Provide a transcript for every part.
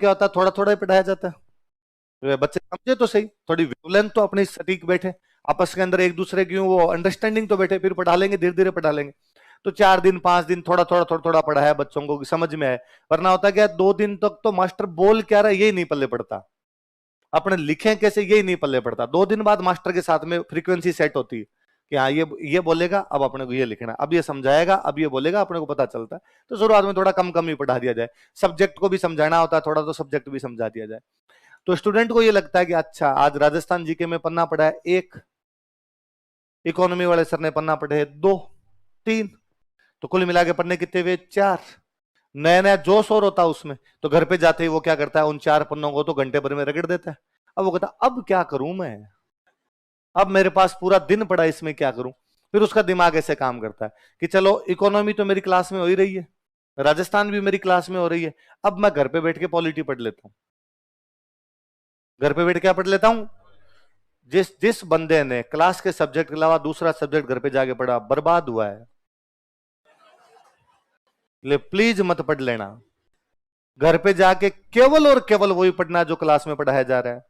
क्या होता है, थोड़ा थोड़ा ही पढ़ाया जाता है। तो बच्चे समझे तो सही, थोड़ी वेवलेंथ तो अपनी सटीक बैठे, आपस के अंदर एक दूसरे की वो अंडरस्टैंडिंग तो बैठे, फिर पढ़ा लेंगे, धीरे धीरे पढ़ा लेंगे। तो 4 दिन 5 दिन थोड़ा थोड़ा पढ़ाया बच्चों को, समझ में आए। वरना होता क्या, 2 दिन तक तो मास्टर बोल क्या रहा है यही नहीं पल्ले पड़ता, अपने लिखे कैसे यही नहीं पल्ले पड़ता। 2 दिन बाद मास्टर के साथ में फ्रीक्वेंसी सेट होती है कि हाँ ये बोलेगा, अब अपने को ये लिखना, अब ये समझाएगा, अब ये बोलेगा, अपने को पता चलता है। तो शुरुआत में थोड़ा कम कम ही पढ़ा दिया जाए, सब्जेक्ट को भी समझाना होता है थोड़ा, तो सब्जेक्ट भी समझा दिया जाए। तो स्टूडेंट को ये लगता है कि अच्छा आज राजस्थान जीके में पन्ना पढ़ा है 1, इकोनॉमी वाले सर ने पन्ना पढ़े 2, 3, तो कुल मिला के पन्ने कितने हुए 4। नया नया जोश और होता है उसमें, तो घर पे जाते ही वो क्या करता है, उन 4 पन्नों को तो घंटे भर में रगड़ देता है। अब वो कहता अब क्या करूं मैं, अब मेरे पास पूरा दिन पड़ा, इसमें क्या करूं। फिर उसका दिमाग ऐसे काम करता है कि चलो इकोनॉमी तो मेरी क्लास में हो ही रही है, राजस्थान भी मेरी क्लास में हो रही है, अब मैं घर पे बैठ के पॉलिटी पढ़ लेता हूं। घर पे बैठ के क्या पढ़ लेता हूं, जिस जिस बंदे ने क्लास के सब्जेक्ट के अलावा दूसरा सब्जेक्ट घर पे जाके पढ़ा, बर्बाद हुआ है। ले प्लीज मत पढ़ लेना, घर पे जाके केवल और केवल वही पढ़ना जो क्लास में पढ़ाया जा रहा है,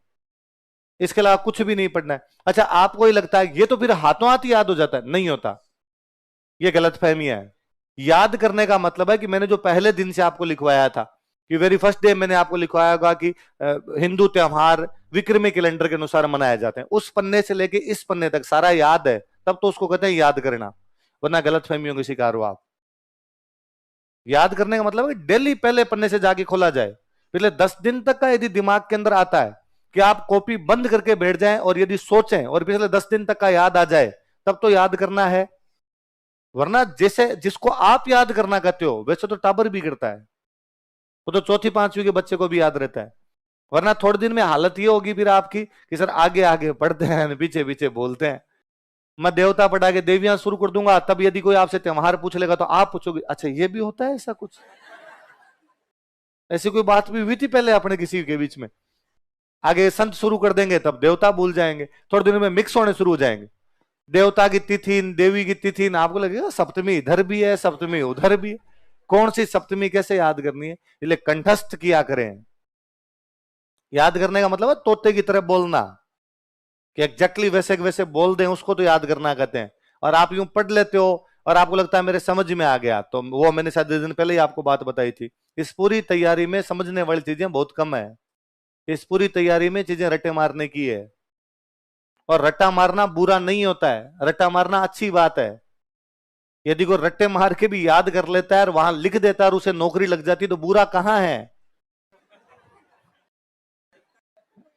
इसके अलावा कुछ भी नहीं पढ़ना है। अच्छा आपको ही लगता है ये तो फिर हाथों हाथ ही याद हो जाता है, नहीं होता, ये गलतफहमी है। याद करने का मतलब है कि मैंने जो पहले दिन से आपको लिखवाया था, कि वेरी फर्स्ट डे मैंने आपको लिखवाया होगा कि हिंदू त्योहार विक्रमी कैलेंडर के अनुसार मनाए जाते हैं, उस पन्ने से लेके इस पन्ने तक सारा याद है, तब तो उसको कहते हैं याद करना, वरना गलतफहमियों के शिकार हो आप। याद करने का मतलब है डेली पहले पन्ने से जाके खोला जाए, पिछले 10 दिन तक का यदि दिमाग के अंदर आता है कि आप कॉपी बंद करके बैठ जाएं और यदि सोचें और पिछले 10 दिन तक का याद आ जाए, तब तो याद करना है। वरना जैसे जिसको आप याद करना कहते हो वैसे तो टाबर भी करता है, वो तो चौथी पांचवी के बच्चे को भी याद रहता है। वरना थोड़े दिन में हालत ये होगी फिर आपकी कि सर आगे आगे पढ़ते हैं पीछे पीछे बोलते हैं। मैं देवता पढ़ा के देवियां शुरू कर दूंगा, तब यदि कोई आपसे त्योहार पूछ लेगा तो आप पूछोगे अच्छा ये भी होता है ऐसा कुछ। ऐसी कोई बात भी हुई थी पहले अपने किसी के बीच में। आगे संत शुरू कर देंगे तब देवता भूल जाएंगे, थोड़े दिनों में मिक्स होने शुरू हो जाएंगे, देवता की तिथि देवी की तिथि, आपको लगेगा सप्तमी इधर भी है सप्तमी उधर भी है, कौन सी सप्तमी कैसे याद करनी है। इसलिए कंठस्थ किया करें। याद करने का मतलब है तोते की तरह बोलना, कि एग्जैक्टली वैसे वैसे बोल दें, उसको तो याद करना कहते हैं। और आप यूं पढ़ लेते हो और आपको लगता है मेरे समझ में आ गया, तो वो मैंने शायद 2 दिन पहले ही आपको बात बताई थी, इस पूरी तैयारी में समझने वाली चीजें बहुत कम है, इस पूरी तैयारी में चीजें रट्टे मारने की है। और रट्टा मारना बुरा नहीं होता है, रट्टा मारना अच्छी बात है। यदि कोई रट्टे मार के भी याद कर लेता है और वहां लिख देता है और उसे नौकरी लग जाती है तो बुरा कहां है।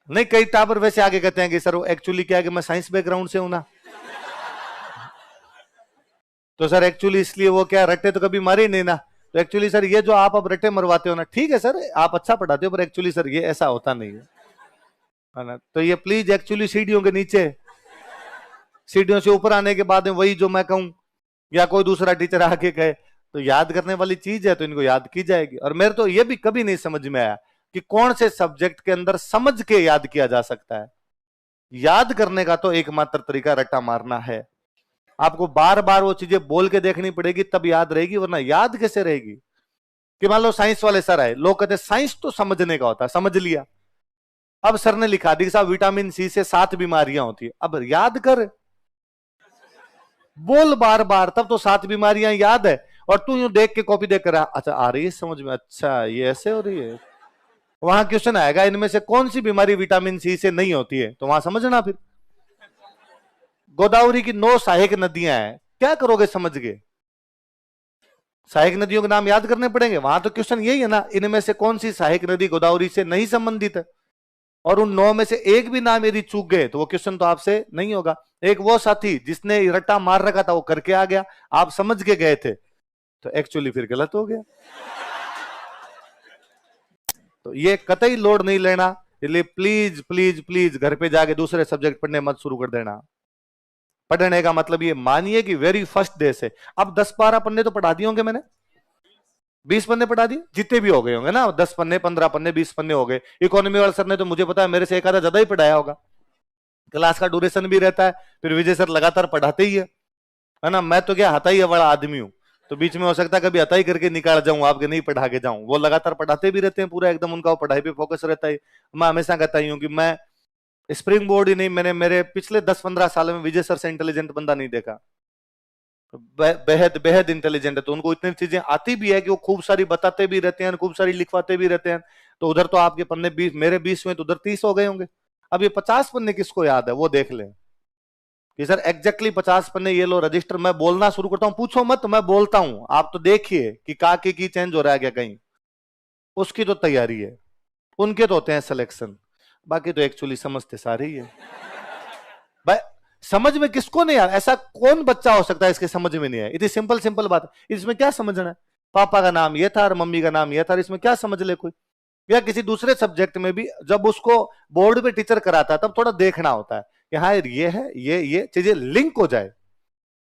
नहीं कई टाबर वैसे आगे कहते हैं कि सर वो एक्चुअली क्या है कि मैं साइंस बैकग्राउंड से हूं ना, तो सर एक्चुअली इसलिए वो क्या रट्टे तो कभी मारे ही नहीं ना, तो एक्चुअली सर ये जो आप अब रट्टे मरवाते हो ना, ठीक है सर आप अच्छा पढ़ाते हो पर एक्चुअली सर ये ऐसा होता नहीं है ना। तो ये प्लीज एक्चुअली सीढ़ियों के नीचे, सीढ़ियों से ऊपर आने के बाद में वही जो मैं कहूं या कोई दूसरा टीचर आके कहे, तो याद करने वाली चीज है तो इनको याद की जाएगी। और मेरे तो ये भी कभी नहीं समझ में आया कि कौन से सब्जेक्ट के अंदर समझ के याद किया जा सकता है। याद करने का तो एकमात्र तरीका रट्टा मारना है। आपको बार बार वो चीजें बोल के देखनी पड़ेगी तब याद रहेगी, वरना याद कैसे रहेगी। कि मान लो साइंस वाले सर आए, लोग कहते साइंस तो समझने का होता है, समझ लिया। अब सर ने लिखा दी साहब विटामिन सी से 7 बीमारियां होती है, अब याद कर बोल बार बार, तब तो 7 बीमारियां याद है। और तू यूं देख के कॉपी देख कर अच्छा आ रही है समझ में, अच्छा ये ऐसे हो रही है। वहां क्वेश्चन आएगा इनमें से कौन सी बीमारी विटामिन सी से नहीं होती है, तो वहां समझना। फिर गोदावरी की 9 सहायक नदियां हैं, क्या करोगे समझ के, सहायक नदियों के नाम याद करने पड़ेंगे। वहां तो क्वेश्चन यही है ना, इनमें से कौन सी सहायक नदी गोदावरी से नहीं संबंधित है, और उन 9 में से एक भी नाम यदि चूक गए तो वो क्वेश्चन तो आपसे नहीं होगा। एक वो साथी जिसने रट्टा मार रखा था वो करके आ गया, आप समझ के गए थे, तो एक्चुअली फिर गलत हो गया। तो ये कतई लोड नहीं लेना, इसलिए प्लीज प्लीज प्लीज घर पे जाके दूसरे सब्जेक्ट पढ़ने मत शुरू कर देना। पढ़ने का मतलब ये मानिए कि वेरी फर्स्ट डे से, अब 10-12 पन्ने तो पढ़ा दिए होंगे मैंने, 20 पन्ने पढ़ा दिए जितने भी हो गए होंगे ना, 10 पन्ने 15 पन्ने 20 पन्ने हो गए। इकोनॉमी वाले सर ने तो मुझे पता है मेरे से एक आधा ज्यादा ही पढ़ाया होगा, क्लास का ड्यूरेशन भी रहता है, फिर विजय सर लगातार पढ़ाते ही है ना। मैं तो क्या हता ही वाला आदमी हूं, तो बीच में हो सकता है कभी अताई करके निकाल जाऊं, आपके नहीं पढ़ा के जाऊं। वो लगातार पढ़ाते भी रहते हैं, पूरा एकदम उनका पढ़ाई पे फोकस रहता है। मैं हमेशा कहता ही हूँ कि मैं स्प्रिंग बोर्ड ही नहीं, मैंने मेरे पिछले 10-15 साल में विजय सर से इंटेलिजेंट बंदा नहीं देखा। बेहद बेहद इंटेलिजेंट है, तो उनको इतनी चीजें आती भी है कि वो खूब सारी बताते भी रहते हैं, खूब सारी लिखवाते भी रहते हैं। तो उधर तो आपके पन्ने 20, मेरे 20 में तो उधर 30 हो गए होंगे। अब ये 50 पन्ने किसको याद है, वो देख ले कि सर एग्जैक्टली 50 पन्ने ये लो रजिस्टर। मैं बोलना शुरू करता हूं, पूछो मत, मैं बोलता हूं, आप तो देखिए कि काके की चेंज हो रहा है क्या कहीं, उसकी तो तैयारी है, उनके तो होते हैं सिलेक्शन। बाकी तो एक्चुअली समझते सारे ही है भाई। समझ में किसको नहीं आ रहा, ऐसा कौन बच्चा हो सकता है इसके समझ में नहीं आया? इतनी सिंपल सिंपल बात, इसमें क्या समझना है? पापा का नाम ये था और मम्मी का नाम ये था, इसमें क्या समझ ले कोई? या किसी दूसरे सब्जेक्ट में भी जब उसको बोर्ड पे टीचर कराता है तब थोड़ा देखना होता है कि हाँ ये है, ये चीजें लिंक हो जाए।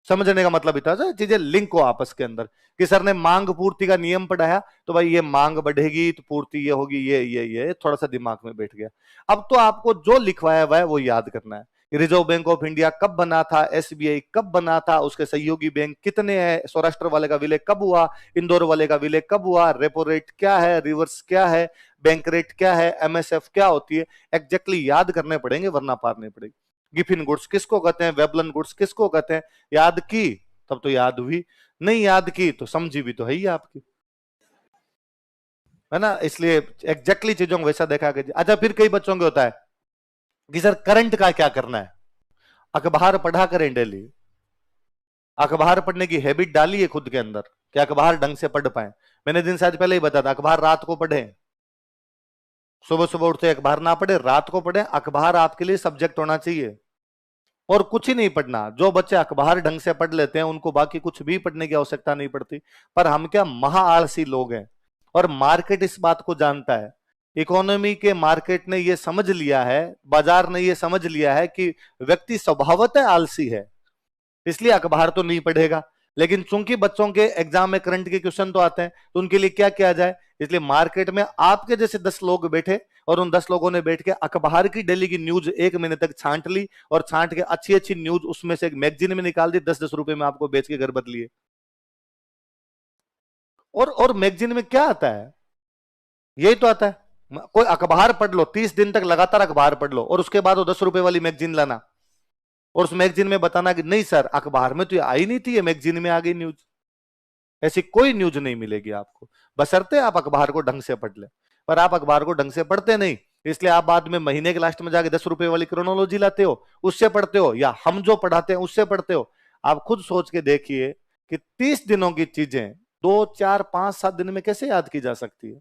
समझने का मतलब इतना है चीजें लिंक हो आपस के अंदर। कि सर ने मांग पूर्ति का नियम पढ़ाया तो भाई ये मांग बढ़ेगी तो पूर्ति ये होगी, ये थोड़ा सा दिमाग में बैठ गया। अब तो आपको जो लिखवाया हुआ है वो याद करना है। रिजर्व बैंक ऑफ इंडिया कब बना था, एसबीआई कब बना था, उसके सहयोगी बैंक कितने हैं, सौराष्ट्र वाले का विलय कब हुआ, इंदौर वाले का विलय कब हुआ, रेपो रेट क्या है, रिवर्स क्या है, बैंक रेट क्या है, एमएसएफ क्या होती है, एग्जैक्टली याद करने पड़ेंगे वरना पार नहीं पड़ेगी। गिफिन गुड्स किसको कहते हैं, वेबलन गुड्स किसको कहते हैं, याद की तब तो याद हुई, नहीं याद की तो समझी भी तो है ही आपकी, है ना। इसलिए एग्जैक्टली चीजों को वैसा देखा कीजिए। अच्छा, फिर कई बच्चों के होता है कि सर करंट का क्या करना है, अखबार पढ़ा करें डेली, अखबार पढ़ने की हैबिट डाली है खुद के अंदर कि अखबार ढंग से पढ़ पाए। मैंने दिन से आज पहले ही बताया था, अखबार रात को पढ़े, सुबह सुबह उठते अखबार ना पढ़े, रात को पढ़े। अखबार आपके लिए सब्जेक्ट होना चाहिए और कुछ ही नहीं पढ़ना। जो बच्चे अखबार ढंग से पढ़ लेते हैं उनको बाकी कुछ भी पढ़ने की आवश्यकता नहीं पड़ती। पर हम क्या महा आलसी लोग हैं, और मार्केट इस बात को जानता है। इकोनॉमी के मार्केट ने यह समझ लिया है, बाजार ने यह समझ लिया है कि व्यक्ति स्वभावतः आलसी है, इसलिए अखबार तो नहीं पढ़ेगा। लेकिन चूंकि बच्चों के एग्जाम में करंट के क्वेश्चन तो आते हैं, तो उनके लिए क्या किया जाए, इसलिए मार्केट में आपके जैसे 10 लोग बैठे और उन 10 लोगों ने बैठ के अखबार की डेली की न्यूज 1 महीने तक छांट ली, और छांट के अच्छी अच्छी न्यूज उसमें से एक मैगजीन में निकाल दी, 10-10 रुपए में आपको बेच के घर बदलिए। और मैगजीन में क्या आता है, यही तो आता है। कोई अखबार पढ़ लो, 30 दिन तक लगातार अखबार पढ़ लो, और उसके बाद वो 10 रुपए वाली मैगजीन लाना, और उस मैगजीन में बताना कि नहीं सर अखबार में तो ये आई नहीं थी, ये मैगजीन में आ गई न्यूज। ऐसी कोई न्यूज नहीं मिलेगी आपको, बशर्ते आप अखबार को ढंग से पढ़ ले। पर आप अखबार को ढंग से पढ़ते नहीं, इसलिए आप बाद में महीने के लास्ट में जाके 10 रुपए वाली क्रोनोलॉजी लाते हो, उससे पढ़ते हो, या हम जो पढ़ाते हैं उससे पढ़ते हो। आप खुद सोच के देखिए कि 30 दिनों की चीजें 2, 4, 5, 7 दिन में कैसे याद की जा सकती है।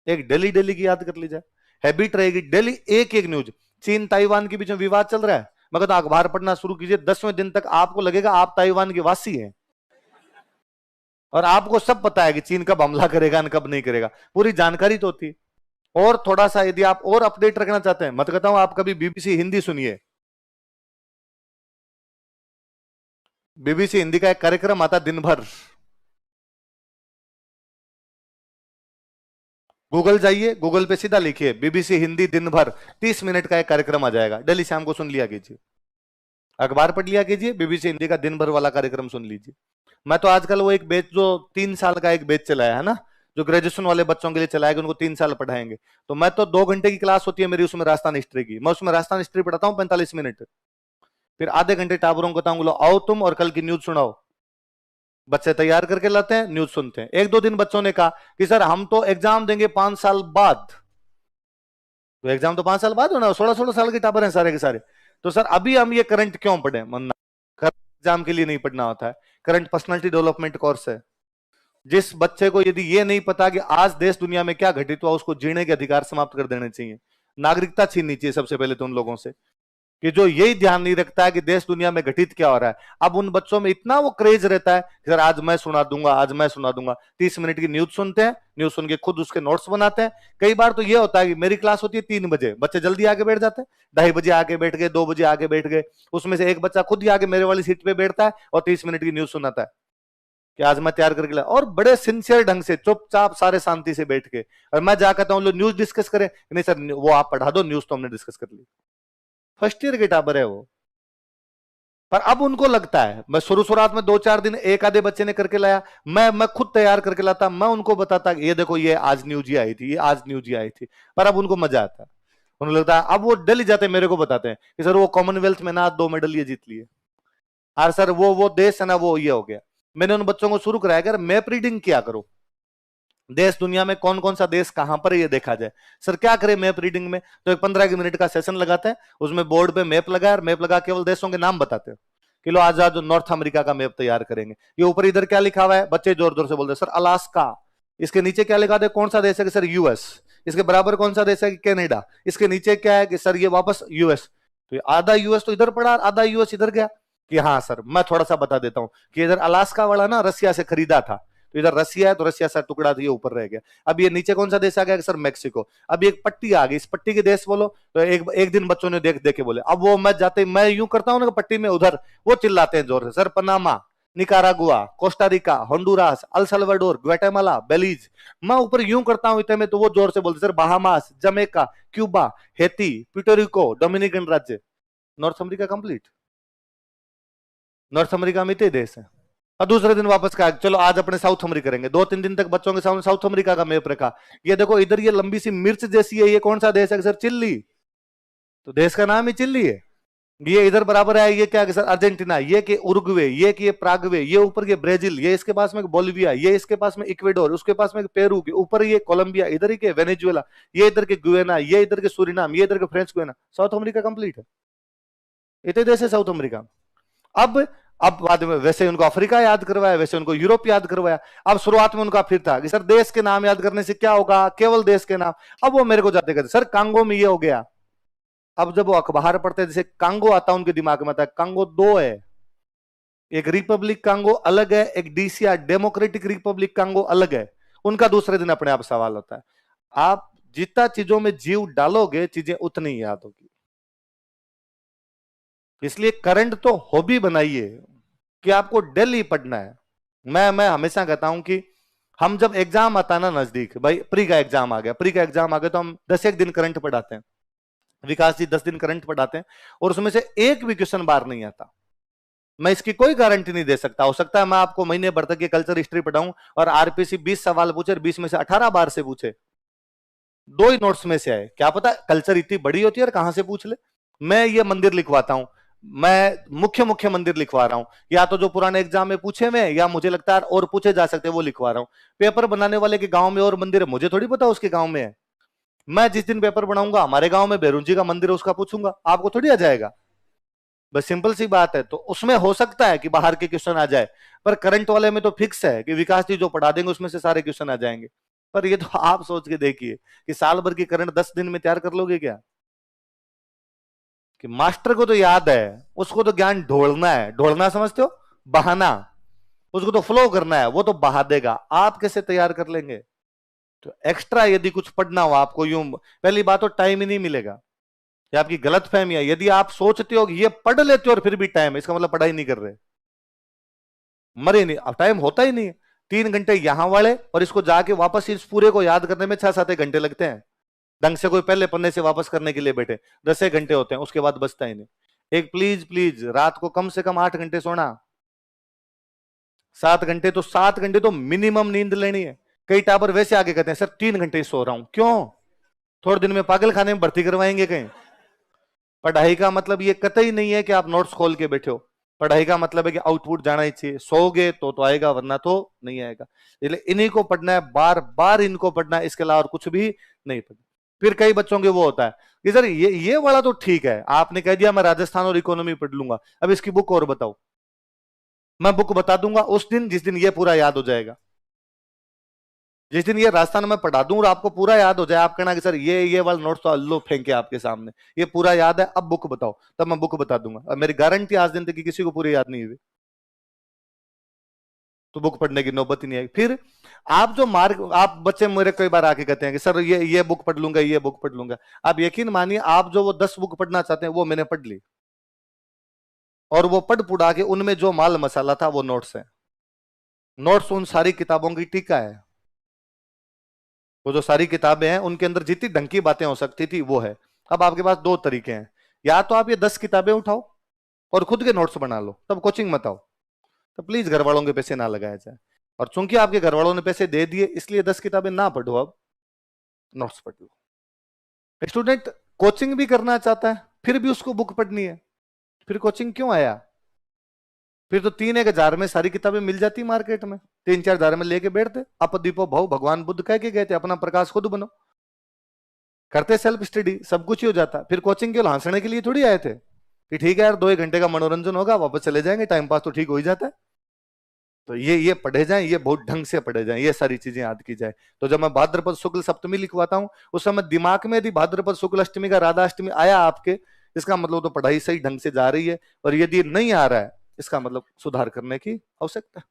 एक डेली डेली की याद कर ली जाए, हैबिट रहेगी डेली एक एक न्यूज। चीन ताइवान के बीच में विवाद चल रहा है, मगर तो अखबार पढ़ना शुरू कीजिए, 10वें दिन तक आपको लगेगा आप ताइवान के वासी हैं, और आपको सब पता है कि चीन कब हमला करेगा कब नहीं करेगा, पूरी जानकारी तो होती है। और थोड़ा सा यदि आप और अपडेट रखना चाहते हैं, मत कहता हूं आप कभी बीबीसी हिंदी सुनिए। बीबीसी हिंदी का एक कार्यक्रम आता दिन भर, गूगल जाइए, गूगल पे सीधा लिखिए बीबीसी हिंदी दिन भर, 30 मिनट का एक कार्यक्रम आ जाएगा, डेली शाम को सुन लिया कीजिए। अखबार पढ़ लिया कीजिए, बीबीसी हिंदी का दिन भर वाला कार्यक्रम सुन लीजिए। मैं तो आजकल वो एक बैच जो 3 साल का एक बैच चलाया है ना, जो ग्रेजुएशन वाले बच्चों के लिए चलाया कि उनको 3 साल पढ़ाएंगे, तो मैं तो 2 घंटे की क्लास होती है मेरी उसमें राजस्थान हिस्ट्री की, मैं उसमें राजस्थान हिस्ट्री पढ़ाता हूँ 45 मिनट, फिर आधे घंटे टाबरों को बताऊंगा लो आओ तुम और कल की न्यूज सुनाओ। बच्चे तैयार करके लाते हैं, न्यूज सुनते हैं। 1-2 दिन बच्चों ने कहा कि सर हम तो एग्जाम देंगे 5 साल बाद, तो एग्जाम तो 5 साल बाद होना, 16-16 साल के टाबर हैं सारे के सारे, तो सर अभी हम ये करंट क्यों पढ़े? मन्ना, करंट एग्जाम के लिए नहीं पढ़ना होता है, करंट पर्सनालिटी डेवलपमेंट कोर्स है। जिस बच्चे को यदि ये नहीं पता कि आज देश दुनिया में क्या घटित हुआ, उसको जीने के अधिकार समाप्त कर देने चाहिए, नागरिकता छीननी चाहिए सबसे पहले तो उन लोगों से, कि जो यही ध्यान नहीं रखता है कि देश दुनिया में घटित क्या हो रहा है। अब उन बच्चों में इतना वो क्रेज रहता है कि सर आज मैं सुना दूंगा, आज मैं सुना दूंगा। 30 मिनट की न्यूज सुनते हैं, न्यूज सुन के खुद उसके नोट्स बनाते हैं। कई बार तो ये होता है कि मेरी क्लास होती है 3 बजे, बच्चे जल्दी आके बैठ जाते हैं, 2:30 बजे आके बैठ गए, 2 बजे आके बैठ गए, उसमें से एक बच्चा खुद ही आके मेरे वाली सीट पे बैठता है और 30 मिनट की न्यूज सुनाता है कि आज मैं तैयार करके लाया, और बड़े सिंसियर ढंग से चुपचाप सारे शांति से बैठ के। और मैं जा कहता हूँ लो न्यूज डिस्कस करें, नहीं सर वो आप पढ़ा दो, न्यूज तो हमने डिस्कस कर ली। फर्स्ट ईयर के टाबर है वो। पर अब उनको लगता है, मैं शुरुआत में 2-4 दिन एक आधे बच्चे ने करके लाया, मैं खुद तैयार करके लाता, मैं उनको बताता ये देखो ये आज न्यूज ही आई थी, ये आज न्यूज ही आई थी। पर अब उनको मजा आता है, उन्हें लगता है, अब वो दिल्ली जाते मेरे को बताते हैं कि सर वो कॉमनवेल्थ में ना 2 मेडल ये जीत लिए, और सर वो देश है ना वो ये हो गया। मैंने उन बच्चों को शुरू कराया कि मैप रीडिंग किया करो, देश दुनिया में कौन कौन सा देश कहां पर ये देखा जाए। सर क्या करें मैप रीडिंग में, तो एक 15 मिनट का सेशन लगाते हैं, उसमें बोर्ड पे मैप लगा, और मैप लगा केवल देशों के नाम बताते हैं कि लो आज आज नॉर्थ अमेरिका का मैप तैयार करेंगे। ये ऊपर इधर क्या लिखा हुआ है, बच्चे जोर जोर से बोलते हैं सर अलास्का। इसके नीचे क्या लिखा दे, कौन सा देश है कि सर यूएस। इसके बराबर कौन सा देश है कि कनाडा। इसके नीचे क्या है कि सर ये वापस यूएस। तो आधा यूएस तो इधर पड़ा, आधा यूएस इधर गया। कि हाँ सर मैं थोड़ा सा बता देता हूं कि इधर अलास्का वाला ना रसिया से खरीदा था, तो इधर रसिया है, तो रसिया से टुकड़ा था, ये ऊपर रह गया। अब ये नीचे कौन सा देश आ गया सर मैक्सिको। अब एक पट्टी आ गई, इस पट्टी के देश बोलो, तो एक दिन बच्चों ने देख देख के बोले, अब वो मैं जाते मैं यूं करता हूं ना पट्टी में, उधर वो चिल्लाते हैं जोर से sir Panama, Nicaragua, Costa Rica, Honduras, El Salvador, Guatemala, Belize. मैं ऊपर यूं करता हूं इतने में, तो वो जोर से बोलते sir Bahamas, Jamaica, Cuba, Haiti, Puerto Rico, Dominican राज्य। North America complete, North America में इतने देश है। और दूसरे दिन वापस कहा चलो आज अपने साउथ अमेरिका करेंगे। 2-3 दिन तक बच्चों के सामने साउथ अमेरिका का मैप रखा, ये देखो इधर ये लंबी सी मिर्च जैसी है, ये कौन सा देश है सर चिल्ली, तो देश का नाम ही चिल्ली है। ये इधर बराबर है, ये क्या सर अर्जेंटीना, ये कि उरुग्वे, ये कि प्रागवे, ये ऊपर के ब्राजील, ये इसके पास में बोलिविया, ये इसके पास में इक्वेडोर, उसके पास में पेरू के ऊपर ये कोलंबिया, इधर ही के वेनेजुएला, ये इधर के गुयाना, ये इधर के सूरीनाम, ये इधर के French Guiana. South America complete है, इतने देश है साउथ अमेरिका। अब बाद में वैसे उनको अफ्रीका याद करवाया, वैसे उनको यूरोप याद करवाया। अब शुरुआत में उनका फिर था कि सर देश के नाम याद करने से क्या होगा, केवल देश के नाम। अब वो मेरे को जाते कहते सर कांगो में ये हो गया। अब जब वो अखबार पढ़ते जैसे कांगो आता उनके दिमाग में आता है, कांगो 2 है, एक रिपब्लिक कांगो अलग है, एक डीसीआर डेमोक्रेटिक रिपब्लिक कांगो अलग है। उनका दूसरे दिन अपने आप सवाल होता है। आप जितना चीजों में जीव डालोगे चीजें उतनी ही याद होगी। इसलिए करंट तो हॉबी बनाइए कि आपको डेली पढ़ना है। मैं हमेशा कहता हूं कि हम जब एग्जाम आता है ना नजदीक, भाई प्री का एग्जाम आ गया, प्री का एग्जाम आ गया, तो हम 10 दिन करंट पढ़ाते हैं। विकास जी 10 दिन करंट पढ़ाते हैं, और उसमें से एक भी क्वेश्चन बार नहीं आता। मैं इसकी कोई गारंटी नहीं दे सकता, हो सकता है मैं आपको महीने भर तक ये कल्चर हिस्ट्री पढ़ाऊं और आरपीसी 20 सवाल पूछे और 20 में से 18 बार से पूछे, 2 ही नोट्स में से आए, क्या पता कल्चर इतनी बड़ी होती है और कहां से पूछ ले। मैं ये मंदिर लिखवाता हूं, मैं मुख्य मुख्य मंदिर लिखवा रहा हूं, या तो जो पुराने एग्जाम में पूछे हुए, या मुझे लगता है और पूछे जा सकते हैं वो लिखवा रहा हूं। पेपर बनाने वाले के गांव में और मंदिर है, मुझे थोड़ी पता उसके गांव में है। मैं जिस दिन पेपर बनाऊंगा हमारे गांव में भैरून जी का मंदिर है, उसका पूछूंगा, आपको थोड़ी आ जाएगा। बस सिंपल सी बात है। तो उसमें हो सकता है कि बाहर के क्वेश्चन आ जाए, पर करंट वाले में तो फिक्स है कि विकास जी जो पढ़ा देंगे उसमें से सारे क्वेश्चन आ जाएंगे। पर ये तो आप सोच के देखिए कि साल भर की करंट 10 दिन में तैयार कर लोगे क्या। कि मास्टर को तो याद है, उसको तो ज्ञान ढोलना है, ढोलना समझते हो, बहाना, उसको तो फ्लो करना है, वो तो बहा देगा, आप कैसे तैयार कर लेंगे। तो एक्स्ट्रा यदि कुछ पढ़ना हो आपको, यूं पहली बात तो टाइम ही नहीं मिलेगा, ये आपकी गलत फहमी है। यदि आप सोचते हो कि ये पढ़ लेते हो और फिर भी टाइम, इसका मतलब पढ़ाई नहीं कर रहे, मरे नहीं, अब टाइम होता ही नहीं है। 3 घंटे यहां वाले, और इसको जाके वापस इस पूरे को याद करने में 6-7 घंटे लगते हैं। ढंग से कोई पहले पन्ने से वापस करने के लिए बैठे 10 घंटे होते हैं, उसके बाद बचता ही नहीं। एक प्लीज प्लीज रात को कम से कम 8 घंटे सोना, 7 घंटे तो 7 घंटे तो मिनिमम नींद लेनी है। कई टावर वैसे आगे कहते हैं सर 3 घंटे ही सो रहा हूं, क्यों, थोड़े दिन में पागल खाने में भर्ती करवाएंगे कहीं। पढ़ाई का मतलब ये कतई नहीं है कि आप नोट्स खोल के बैठे हो, पढ़ाई का मतलब है कि आउटपुट जाना ही चाहिए। सोओगे तो आएगा, वरना तो नहीं आएगा। इसलिए इन्हीं को पढ़ना है, बार बार इनको पढ़ना है, इसके अलावा और कुछ भी नहीं पढ़ना। फिर कई बच्चों के वो होता है कि सर ये वाला तो ठीक है, आपने कह दिया मैं राजस्थान और इकोनॉमी पढ़ लूंगा, अब इसकी बुक और बताओ। मैं बुक बता दूंगा उस दिन जिस दिन ये पूरा याद हो जाएगा। जिस दिन ये राजस्थान में पढ़ा दूं और आपको पूरा याद हो जाए, आप कहना कि सर ये वाला नोट्स तो अल्लो फेंके आपके सामने, ये पूरा याद है, अब बुक बताओ, तब मैं बुक बता दूंगा। अब मेरी गारंटी आज दिन तक कि किसी को पूरी याद नहीं हुई, तो बुक पढ़ने की नौबत ही नहीं आएगी। फिर आप जो मार्क, आप बच्चे मेरे कई बार आके कहते हैं कि सर ये बुक पढ़ लूंगा, ये बुक पढ़ लूंगा। आप यकीन मानिए, आप जो वो 10 बुक पढ़ना चाहते हैं वो मैंने पढ़ ली, और वो पढ़ पुढ़ा के उनमें जो माल मसाला था वो नोट्स है। नोट्स उन सारी किताबों की टीका है। वो जो सारी किताबें हैं उनके अंदर जितनी ढंग की बातें हो सकती थी वो है। अब आपके पास 2 तरीके हैं, या तो आप ये 10 किताबें उठाओ और खुद के नोट्स बना लो, तब कोचिंग मत आओ। तो प्लीज घर वालों के पैसे ना लगाया जाए। और चूंकि आपके घर वालों ने पैसे दे दिए, इसलिए 10 किताबें ना पढ़ो, अब नोट्स पढ़ लो। स्टूडेंट कोचिंग भी करना चाहता है, फिर भी उसको बुक पढ़नी है, फिर कोचिंग क्यों आया? फिर तो 3-1 हजार में सारी किताबें मिल जाती मार्केट में, 3-4 हजार में लेके बैठते। आप दीपो भाव भगवान बुद्ध कह के गए थे, अपना प्रकाश खुद बनो, करते सेल्फ स्टडी, सब कुछ ही हो जाता। फिर कोचिंग केवल हंसने के लिए थोड़ी आए थे कि ठीक है यार 2-1 घंटे का मनोरंजन होगा, वापस चले जाएंगे, टाइम पास तो ठीक हो ही जाता है। तो ये पढ़े जाएं, ये बहुत ढंग से पढ़े जाएं, ये सारी चीजें याद की जाए। तो जब मैं भाद्रपद शुक्ल सप्तमी लिखवाता हूं, उस समय दिमाग में यदि भाद्रपद शुक्ल अष्टमी का राधा अष्टमी आया आपके, इसका मतलब तो पढ़ाई सही ढंग से जा रही है। और यदि नहीं आ रहा है, इसका मतलब सुधार करने की आवश्यकता है।